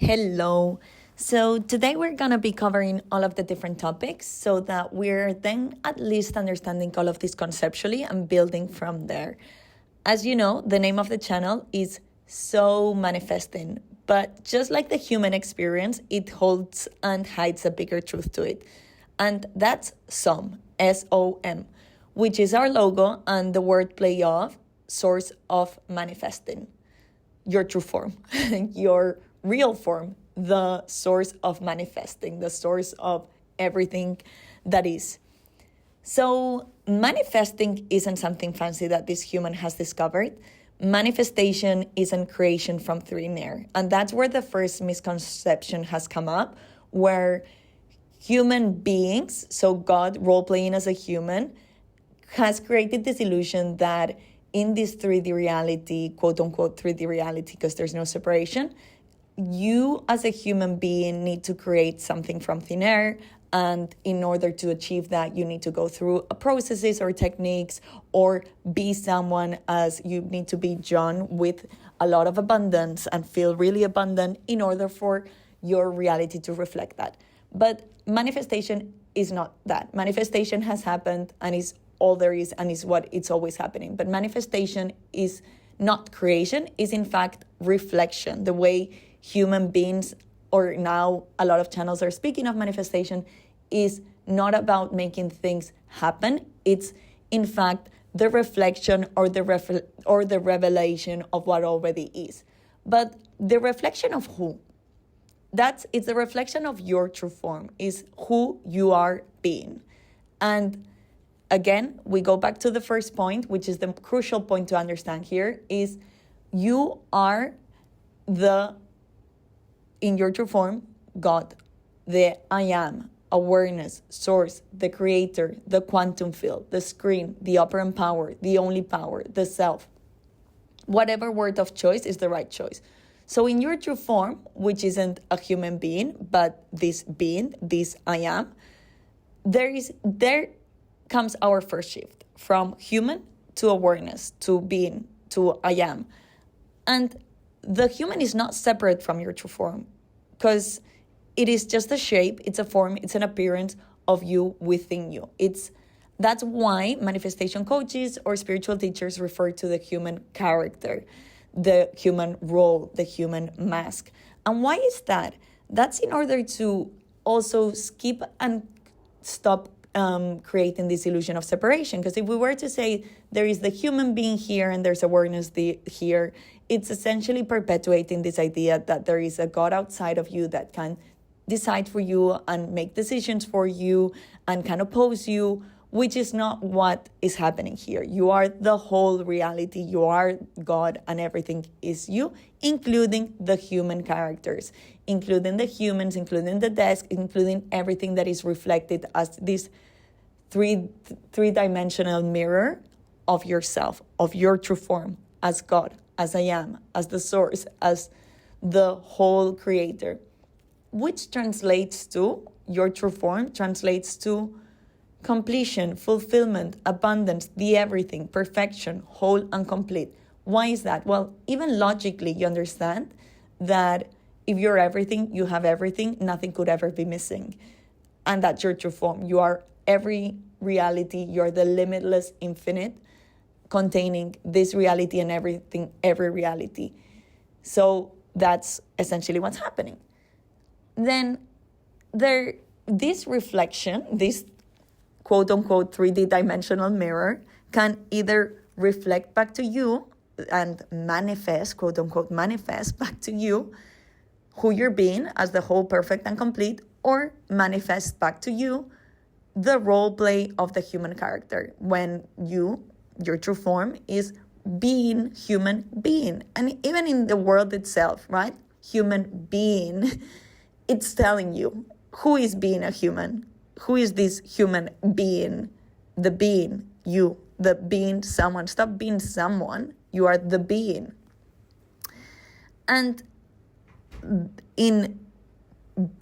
Hello. So today we're going to be covering all of the different topics so that we're then at least understanding all of this conceptually and building from there. As you know, the name of the channel is SOManifesting, but just like the human experience, it holds and hides a bigger truth to it. And that's SOM, S-O-M, which is our logo and the wordplay of source of manifesting. Your true form, your real form, the source of manifesting, the source of everything that is. So manifesting isn't something fancy that this human has discovered. Manifestation isn't creation from thin air. And that's where the first misconception has come up, where human beings, so God role-playing as a human, has created this illusion that in this 3D reality, quote unquote 3D reality, because there's no separation, you as a human being need to create something from thin air. And in order to achieve that, you need to go through processes or techniques or be someone as you need to be John with a lot of abundance and feel really abundant in order for your reality to reflect that. But manifestation is not that. Manifestation has happened and is all there is and is what it's always happening. But manifestation is not creation, is in fact reflection. The way human beings, or now a lot of channels are speaking of manifestation, is not about making things happen. It's in fact the reflection or the revelation of what already is. But the reflection of who? It's the reflection of your true form, is who you are being. And again, we go back to the first point, which is the crucial point to understand here, is you are in your true form, God, the I am, awareness, source, the creator, the quantum field, the screen, the operant power, the only power, the self. Whatever word of choice is the right choice. So in your true form, which isn't a human being, but this being, this I am, there comes our first shift from human to awareness, to being, to I am. And the human is not separate from your true form because it is just a shape, it's a form, it's an appearance of you within you. That's why manifestation coaches or spiritual teachers refer to the human character, the human role, the human mask. And why is that? That's in order to also skip and stop creating this illusion of separation. Because if we were to say there is the human being here and there's awareness here, it's essentially perpetuating this idea that there is a God outside of you that can decide for you and make decisions for you and can oppose you, which is not what is happening here. You are the whole reality. You are God and everything is you, including the human characters, including the humans, including the desk, including everything that is reflected as this three-dimensional mirror of yourself, of your true form, as God, as I am, as the source, as the whole creator, which translates to, your true form translates to completion, fulfillment, abundance, the everything, perfection, whole and complete. Why is that? Well, even logically, you understand that if you're everything, you have everything, nothing could ever be missing. And that's your true form. You are every reality. You're the limitless infinite containing this reality and everything, every reality. So that's essentially what's happening. Then this reflection, this quote unquote 3D dimensional mirror can either reflect back to you and manifest, quote unquote, manifest back to you who you're being as the whole perfect and complete, or manifest back to you the role play of the human character when your true form is being human being. And even in the world itself, right? Human being, it's telling you who is being a human. Who is this human being? The being, you, the being someone. Stop being someone. You are the being. And in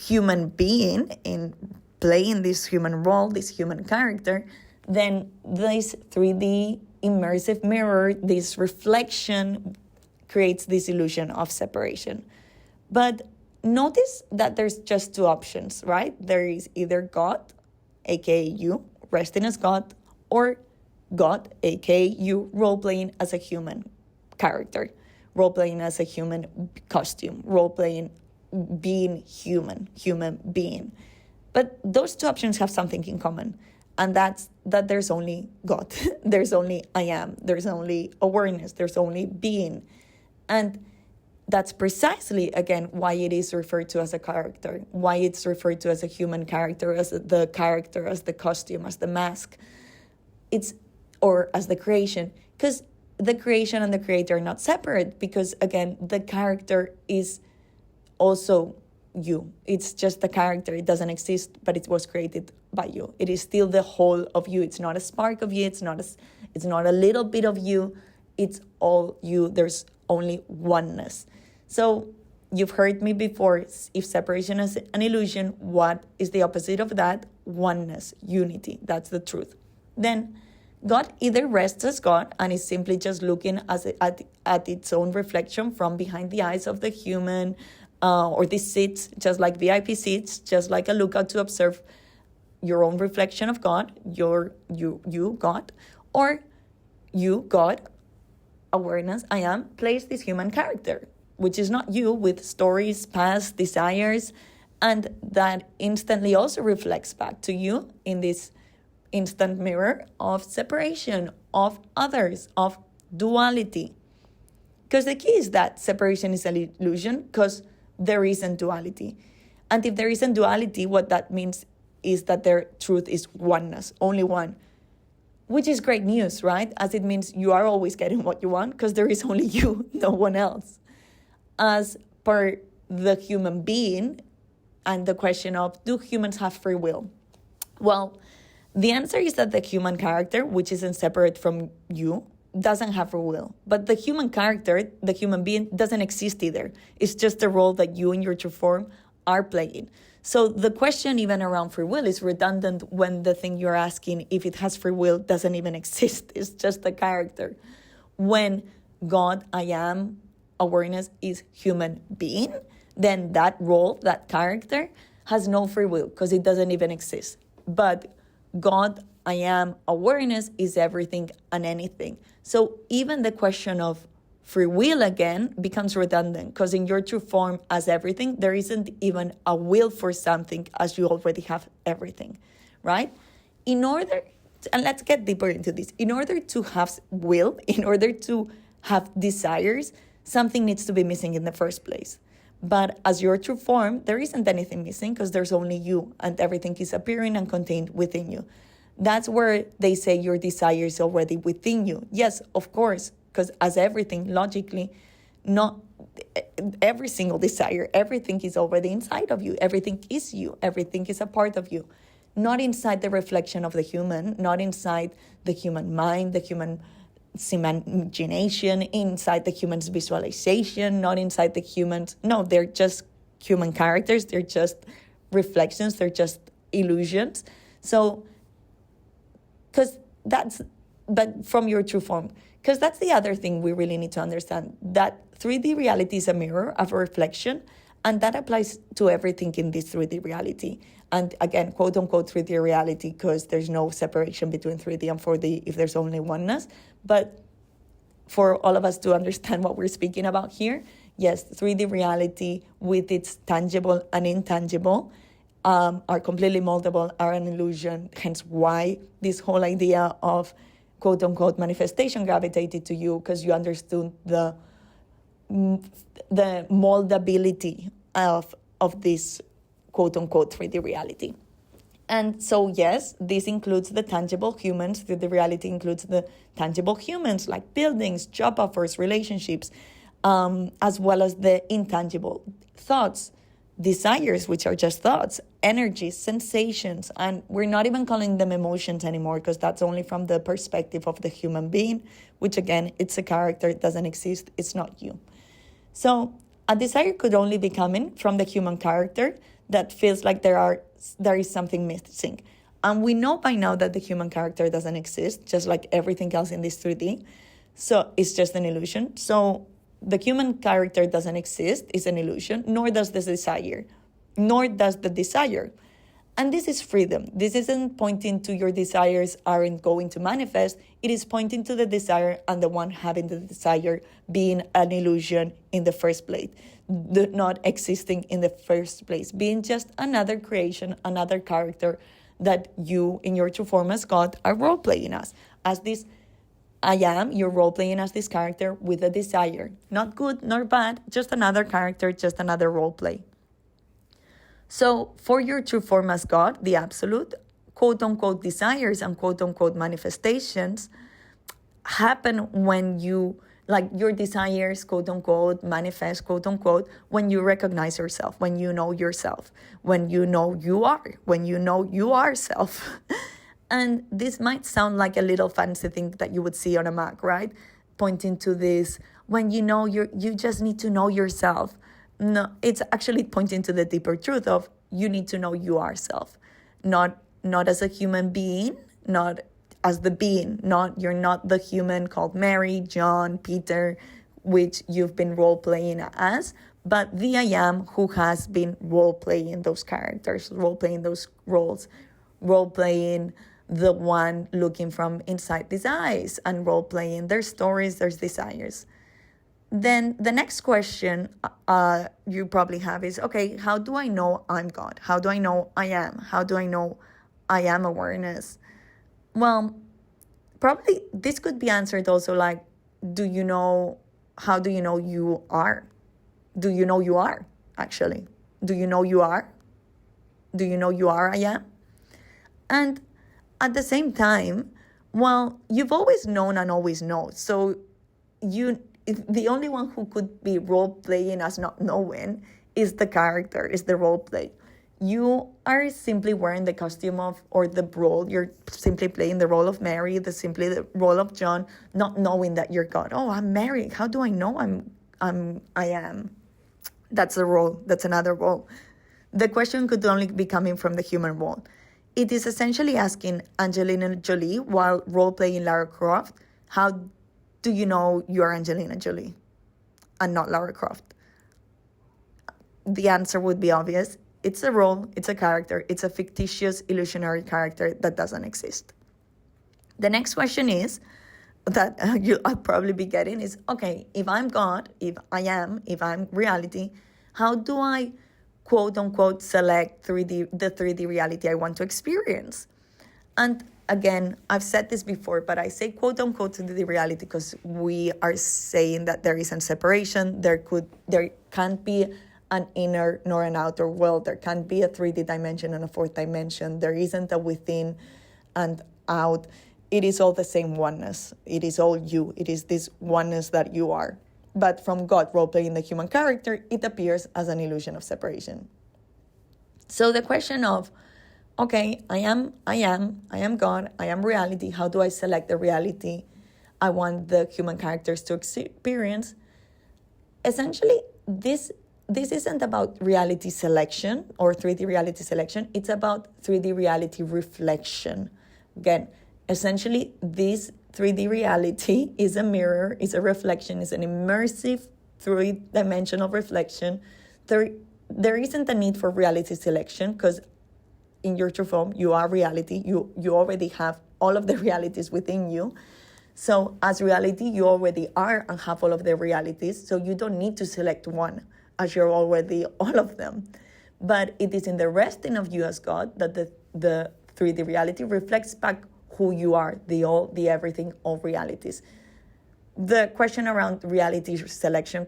human being, in playing this human role, this human character, then this 3D immersive mirror, this reflection creates this illusion of separation. But notice that there's just two options, right? There is either God, aka you, resting as God, or God, aka you, role-playing as a human character, role-playing as a human costume, role-playing being human being. But those two options have something in common, and that's that there's only God, there's only I am, there's only awareness, there's only being. And that's precisely, again, why it is referred to as a character, why it's referred to as a human character, as the costume, as the mask, or as the creation, because the creation and the creator are not separate, because, again, the character is also you. It's just the character. It doesn't exist, but it was created by you. It is still the whole of you. It's not a spark of you. It's not a little bit of you. It's all you. There's only oneness. So you've heard me before. If separation is an illusion, what is the opposite of that? Oneness, unity. That's the truth. Then God either rests as God and is simply just looking at its own reflection from behind the eyes of the human, or these seats, just like VIP seats, just like a lookout to observe your own reflection of God, you, God, or you, God, awareness, I am, plays this human character, which is not you, with stories, past, desires, and that instantly also reflects back to you in this instant mirror of separation, of others, of duality. Because the key is that separation is an illusion, because there isn't duality. And if there isn't duality, what that means is that their truth is oneness, only one. Which is great news, right? As it means you are always getting what you want, because there is only you, no one else. As per the human being and the question of, do humans have free will? Well, the answer is that the human character, which isn't separate from you, doesn't have free will. But the human character, the human being, doesn't exist either. It's just a role that you in your true form are playing. So the question even around free will is redundant when the thing you're asking, if it has free will, doesn't even exist. It's just a character. When God, I am, awareness is human being, then that role, that character, has no free will because it doesn't even exist. But God, I am, awareness is everything and anything. So even the question of free will again becomes redundant, because in your true form as everything, there isn't even a will for something, as you already have everything, right? And let's get deeper into this. In order to have will, in order to have desires, something needs to be missing in the first place. But as your true form, there isn't anything missing, because there's only you, and everything is appearing and contained within you. That's where they say your desire is already within you. Yes, of course, because as everything, logically, not every single desire, everything is already inside of you. Everything is you. Everything is a part of you. Not inside the reflection of the human, not inside the human mind, the human imagination, inside the human's visualization, not inside the human's... No, they're just human characters. They're just reflections. They're just illusions. So, but from your true form. Because that's the other thing we really need to understand, that 3D reality is a mirror of a reflection, and that applies to everything in this 3D reality. And again, quote unquote 3D reality, because there's no separation between 3D and 4D if there's only oneness. But for all of us to understand what we're speaking about here, yes, 3D reality with its tangible and intangible are completely moldable, are an illusion, hence why this whole idea of quote-unquote manifestation gravitated to you, because you understood the moldability of this quote-unquote 3D reality. And so, yes, this includes the tangible humans. 3D reality includes the tangible humans, like buildings, job offers, relationships, as well as the intangible thoughts, desires, which are just thoughts, energies, sensations, and we're not even calling them emotions anymore, because that's only from the perspective of the human being, which again, it's a character, it doesn't exist, it's not you. So a desire could only be coming from the human character that feels like there is something missing. And we know by now that the human character doesn't exist, just like everything else in this 3D. So it's just an illusion. So the human character doesn't exist, is an illusion, nor does the desire. Nor does the desire. And this is freedom. This isn't pointing to your desires aren't going to manifest. It is pointing to the desire and the one having the desire being an illusion in the first place, not existing in the first place, being just another creation, another character that you, in your true form as God, are role-playing as this I am, you're role-playing as this character with a desire. Not good nor bad, just another character, just another role-play. So for your true form as God, the absolute, quote-unquote desires and quote-unquote manifestations happen when you, like your desires, quote-unquote, manifest, quote-unquote, when you recognize yourself, when you know yourself, when you know you are self. And this might sound like a little fancy thing that you would see on a Mac, right? Pointing to this, when you know you just need to know yourself. No, it's actually pointing to the deeper truth of you need to know you are self, not as a human being, not as the being, you're not the human called Mary, John, Peter, which you've been role-playing as, but the I am who has been role-playing those characters, role-playing those roles, role-playing the one looking from inside these eyes and role-playing their stories, their desires. Then the next question you probably have is, okay, how do I know I'm God? How do I know I am? How do I know I am awareness? Well, probably this could be answered also like, how do you know you are? Do you know you are, actually? Do you know you are? Do you know you are I am? And at the same time, well, you've always known and always know. So the only one who could be role-playing as not knowing is the character, is the role-play. You are simply wearing the costume of, or the role, you're simply playing the role of Mary, the role of John, not knowing that you're God. Oh, I'm Mary. How do I know I am? That's a role. That's another role. The question could only be coming from the human role. It is essentially asking Angelina Jolie while role-playing Lara Croft, how do you know you're Angelina Jolie and not Lara Croft? The answer would be obvious. It's a role, it's a character, it's a fictitious, illusionary character that doesn't exist. The next question is, that I'll probably be getting is, okay, if I'm God, if I'm reality, how do I, quote unquote, select the 3D reality I want to experience? And again, I've said this before, but I say quote unquote 3D reality because we are saying that there isn't separation. There can't be an inner nor an outer world. There can't be a 3D dimension and a fourth dimension. There isn't a within and out. It is all the same oneness. It is all you. It is this oneness that you are. But from God role-playing the human character, it appears as an illusion of separation. So the question of, okay, I am God, I am reality. How do I select the reality I want the human characters to experience? Essentially, this isn't about reality selection or 3D reality selection. It's about 3D reality reflection. Again, essentially, this 3D reality is a mirror, is a reflection, is an immersive three-dimensional reflection. There isn't a need for reality selection because in your true form, you are reality. You already have all of the realities within you. So as reality, you already are and have all of the realities. So you don't need to select one as you're already all of them. But it is in the resting of you as God that the 3D reality reflects back who you are, the all, the everything, all realities. The question around reality selection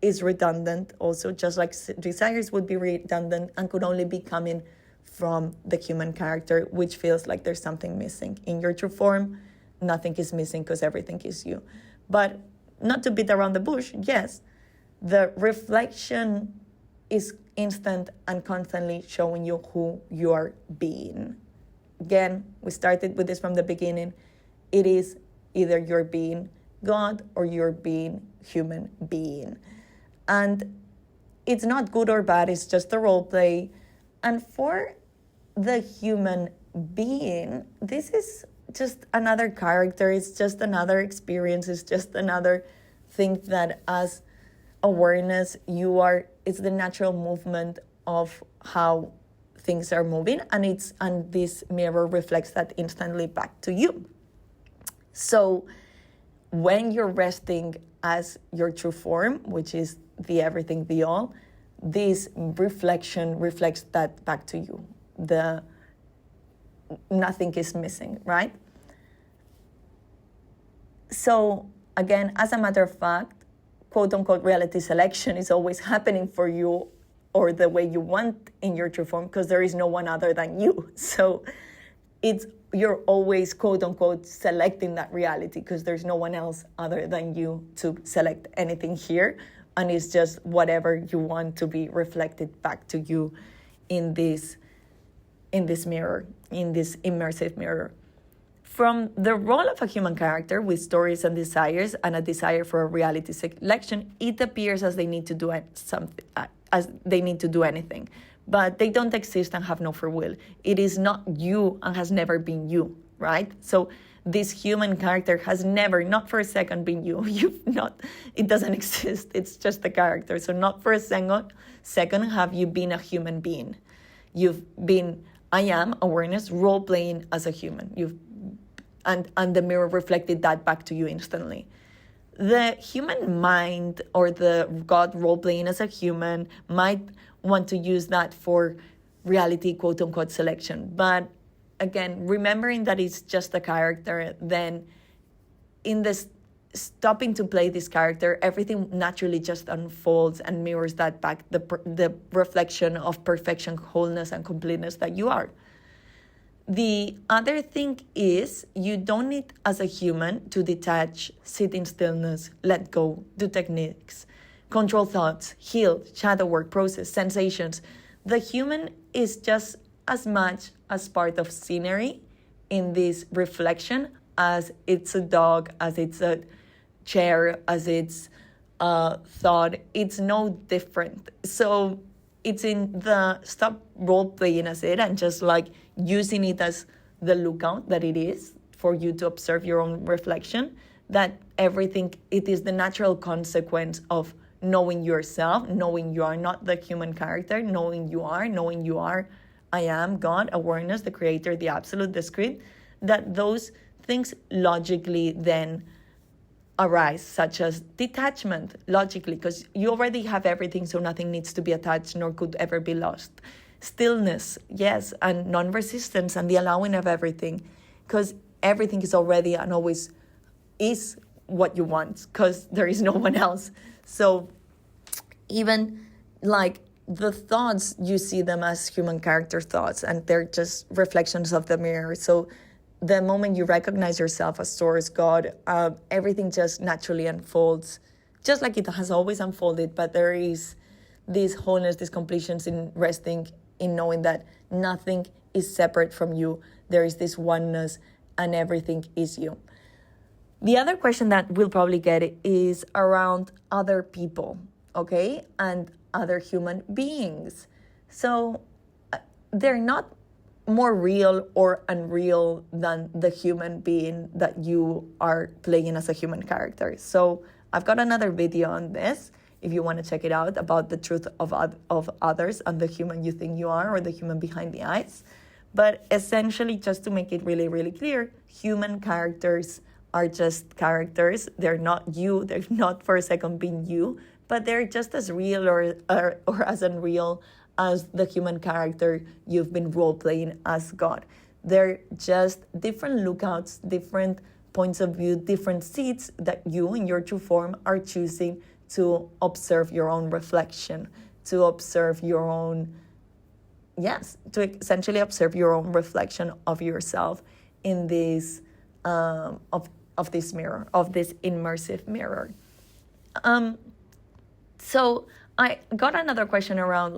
is redundant also, just like desires would be redundant and could only be coming from the human character, which feels like there's something missing. In your true form, nothing is missing because everything is you. But not to beat around the bush, yes, the reflection is instant and constantly showing you who you are being. Again, we started with this from the beginning. It is either you're being God or you're being human being. And it's not good or bad, it's just a role play. And for the human being, this is just another character, it's just another experience, it's just another thing that as awareness, it's the natural movement of how things are moving, and this mirror reflects that instantly back to you. So when you're resting as your true form, which is the everything, the all, this reflection reflects that back to you. Nothing is missing, right? So again, as a matter of fact, quote unquote reality selection is always happening for you, or the way you want in your true form, because there is no one other than you. So you're always quote unquote selecting that reality, because there's no one else other than you to select anything here, and it's just whatever you want to be reflected back to you in this mirror, in this immersive mirror. From the role of a human character with stories and desires, and a desire for a reality selection, it appears as they need to do something, as they need to do anything, but they don't exist and have no free will. It is not you and has never been you, right? So this human character has never, not for a second, been you. It doesn't exist. It's just a character. So not for a second have you been a human being. You've been, I am awareness, role-playing as a human. And the mirror reflected that back to you instantly. The human mind, or the God role-playing as a human, might want to use that for reality, quote-unquote, selection. But again, remembering that it's just a character, then in this stopping to play this character, everything naturally just unfolds and mirrors that back, the reflection of perfection, wholeness, and completeness that you are. The other thing is, you don't need, as a human, to detach, sit in stillness, let go, do techniques, control thoughts, heal, shadow work, process, sensations. The human is just as much as part of scenery in this reflection as it's a dog, as it's a chair, as it's a thought. It's no different. So it's in the stop role-playing as it and just like using it as the lookout that it is for you to observe your own reflection, that everything, it is the natural consequence of knowing yourself, knowing you are not the human character, knowing you are, I am, God, awareness, the creator, the absolute, the script, that those things logically then arise, such as detachment, logically, because you already have everything, so nothing needs to be attached nor could ever be lost. Stillness, yes, and non-resistance, and the allowing of everything, because everything is already and always is what you want, because there is no one else. So even like the thoughts, you see them as human character thoughts, and they're just reflections of the mirror. So the moment you recognize yourself as source, God, everything just naturally unfolds, just like it has always unfolded. But there is this wholeness, this completion in resting, in knowing that nothing is separate from you. There is this oneness, and everything is you. The other question that we'll probably get is around other people, okay, and other human beings. So they're not more real or unreal than the human being that you are playing as a human character. So I've got another video on this, if you want to check it out, about the truth of others and the human you think you are, or the human behind the eyes. But essentially, just to make it really, really clear, human characters are just characters. They're not you. They're not for a second being you, but they're just as real or as unreal as the human character you've been role-playing as God. They're just different lookouts, different points of view, different seats that you in your true form are choosing to observe your own reflection, to observe your own, to essentially observe your own reflection of yourself in this, of this mirror, of this immersive mirror. So I got another question around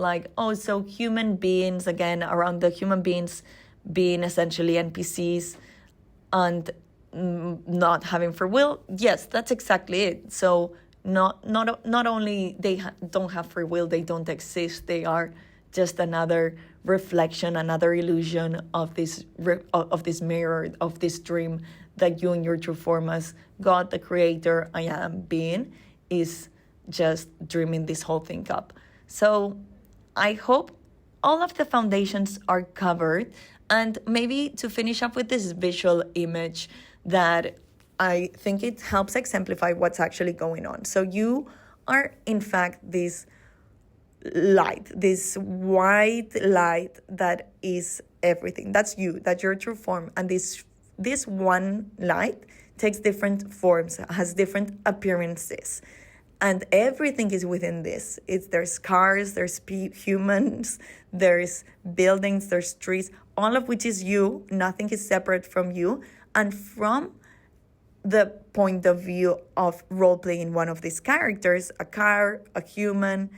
so human beings, again, around the human beings being essentially NPCs and not having free will. Yes, that's exactly it. So not only they don't have free will, they don't exist. They are just another reflection, another illusion of this mirror, of this dream that you in your true form as God, the creator, I am being, is just dreaming this whole thing up. So I hope all of the foundations are covered. And maybe to finish up with this visual image that I think it helps exemplify what's actually going on. So you are, in fact, this light, this white light that is everything. That's you, that's your true form. And this one light takes different forms, has different appearances. And everything is within this. There's cars, there's humans, there's buildings, there's trees, all of which is you. Nothing is separate from you. And from the point of view of role-playing one of these characters, a car, a human,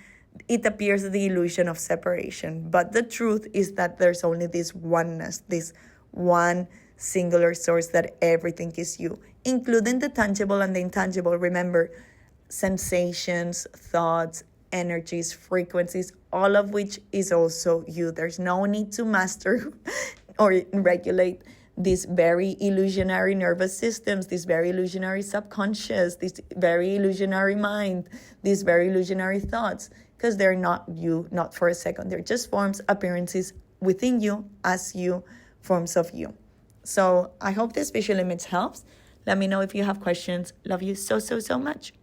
it appears the illusion of separation. But the truth is that there's only this oneness, this one singular source that everything is you, including the tangible and the intangible. Remember, sensations, thoughts, energies, frequencies, all of which is also you. There's no need to master or regulate these very illusionary nervous systems, this very illusionary subconscious, this very illusionary mind, these very illusionary thoughts, because they're not you, not for a second. They're just forms, appearances within you, as you, forms of you. So I hope this visual image helps. Let me know if you have questions. Love you so, so, so much.